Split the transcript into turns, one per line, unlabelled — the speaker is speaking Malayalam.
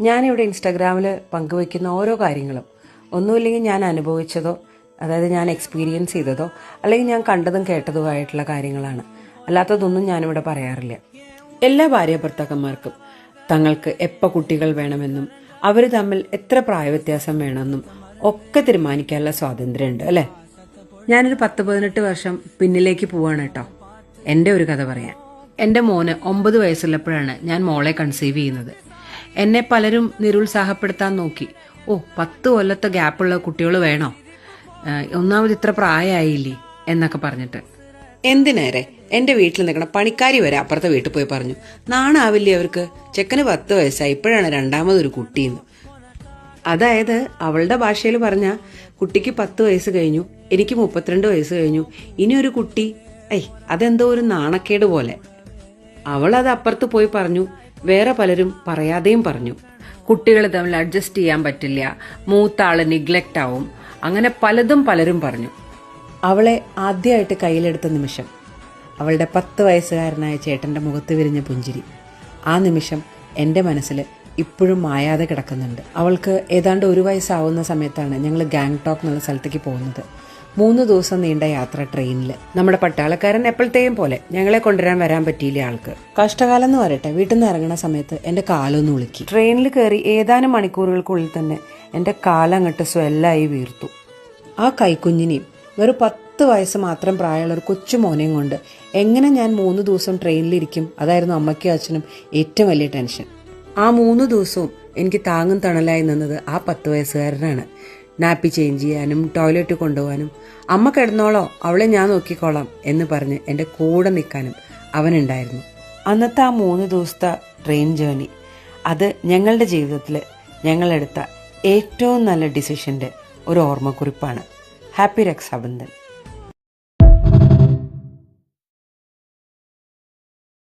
ഞാനിവിടെ ഇൻസ്റ്റാഗ്രാമിൽ പങ്കുവയ്ക്കുന്ന ഓരോ കാര്യങ്ങളും ഒന്നുമില്ലെങ്കിൽ ഞാൻ അനുഭവിച്ചതോ, അതായത് ഞാൻ എക്സ്പീരിയൻസ് ചെയ്തതോ അല്ലെങ്കിൽ ഞാൻ കണ്ടതും കേട്ടതോ ആയിട്ടുള്ള കാര്യങ്ങളാണ്. അല്ലാത്തതൊന്നും ഞാനിവിടെ പറയാറില്ല. എല്ലാ ഭാര്യ ഭർത്താക്കന്മാർക്കും തങ്ങൾക്ക് എപ്പോൾ കുട്ടികൾ വേണമെന്നും അവർ തമ്മിൽ എത്ര പ്രായവ്യത്യാസം വേണമെന്നും ഒക്കെ തീരുമാനിക്കാനുള്ള സ്വാതന്ത്ര്യമുണ്ട് അല്ലേ? ഞാനൊരു 10-18 വർഷം പിന്നിലേക്ക് പോവാണ് കേട്ടോ. എൻ്റെ ഒരു കഥ പറയാൻ. എൻ്റെ മോന് 9 വയസ്സുള്ളപ്പോഴാണ് ഞാൻ മോളെ കൺസീവ് ചെയ്യുന്നത്. എന്നെ പലരും നിരുത്സാഹപ്പെടുത്താൻ നോക്കി. 10 കൊല്ലത്തെ ഗ്യാപ്പുള്ള കുട്ടികൾ വേണോ, ഒന്നാമത് ഇത്ര പ്രായമായില്ലേ എന്നൊക്കെ പറഞ്ഞിട്ട്. എന്തിനേറെ എൻ്റെ വീട്ടിൽ നിൽക്കണ പണിക്കാരി വരെ അപ്പുറത്തെ വീട്ടിൽ പോയി പറഞ്ഞു, നാണാവില്ലേ അവർക്ക്, ചെക്കന് 10 വയസ്സായി, ഇപ്പോഴാണ് രണ്ടാമതൊരു കുട്ടിയെന്ന്. അതായത് അവളുടെ ഭാഷയിൽ പറഞ്ഞ കുട്ടിക്ക് 10 വയസ്സ് കഴിഞ്ഞു, എനിക്ക് 32 വയസ്സ് കഴിഞ്ഞു, ഇനി ഒരു കുട്ടി, അതെന്തോ ഒരു നാണക്കേട് പോലെ. അവളത് അപ്പുറത്ത് പോയി പറഞ്ഞു. വേറെ പലരും പറയാതെയും പറഞ്ഞു. കുട്ടികൾ തമ്മിൽ അഡ്ജസ്റ്റ് ചെയ്യാൻ പറ്റില്ല, മൂത്ത ആള് നിഗ്ലക്റ്റ് ആവും, അങ്ങനെ പലരും പറഞ്ഞു. അവളെ ആദ്യമായിട്ട് കയ്യിലെടുത്ത നിമിഷം അവളുടെ 10 വയസ്സുകാരനായ ചേട്ടന്റെ മുഖത്ത് വിരിഞ്ഞ പുഞ്ചിരി, ആ നിമിഷം എൻ്റെ മനസ്സിൽ ഇപ്പോഴും മായാതെ കിടക്കുന്നുണ്ട്. അവൾക്ക് ഏതാണ്ട് 1 വയസ്സാവുന്ന സമയത്താണ് ഞങ്ങൾ ഗാങ്ടോക്ക് എന്നുള്ള സ്ഥലത്തേക്ക് പോകുന്നത്. 3 ദിവസം നീണ്ട യാത്ര ട്രെയിനിൽ. നമ്മുടെ പട്ടാളക്കാരൻ എപ്പോഴത്തെയും പോലെ ഞങ്ങളെ കൊണ്ടുവരാൻ വരാൻ പറ്റിയില്ല ആൾക്ക്. കഷ്ടകാലം എന്ന് പറയട്ടെ, വീട്ടിൽ നിന്ന് ഇറങ്ങുന്ന സമയത്ത് എൻ്റെ കാലൊന്ന് ഉളുക്കി. ട്രെയിനിൽ കയറി ഏതാനും മണിക്കൂറുകൾക്കുള്ളിൽ തന്നെ എൻ്റെ കാലങ്ങട്ട് സ്വെല്ലായി വീർത്തു. ആ കൈക്കുഞ്ഞിനെയും വെറും 10 വയസ്സ് മാത്രം പ്രായമുള്ള ഒരു കൊച്ചുമോനെയും കൊണ്ട് എങ്ങനെ ഞാൻ 3 ദിവസം ട്രെയിനിലിരിക്കും? അതായിരുന്നു അമ്മയ്ക്കും അച്ഛനും ഏറ്റവും വലിയ ടെൻഷൻ. ആ 3 ദിവസവും എനിക്ക് താങ്ങും തണലായി നിന്നത് ആ 10 വയസ്സുകാരനാണ്. നാപ്പി ചേഞ്ച് ചെയ്യാനും ടോയ്ലറ്റ് കൊണ്ടുപോകാനും, അമ്മ കിടന്നോളോ അവളെ ഞാൻ നോക്കിക്കോളാം എന്ന് പറഞ്ഞ് എൻ്റെ കൂടെ നിൽക്കാനും അവനുണ്ടായിരുന്നു. അന്നത്തെ ആ 3 ദിവസത്തെ ട്രെയിൻ ജേർണി, അത് ഞങ്ങളുടെ ജീവിതത്തിൽ ഞങ്ങളെടുത്ത ഏറ്റവും നല്ല ഡിസിഷൻ്റെ ഒരു ഓർമ്മക്കുറിപ്പാണ്. ഹാപ്പി രക്ഷാബന്ധൻ.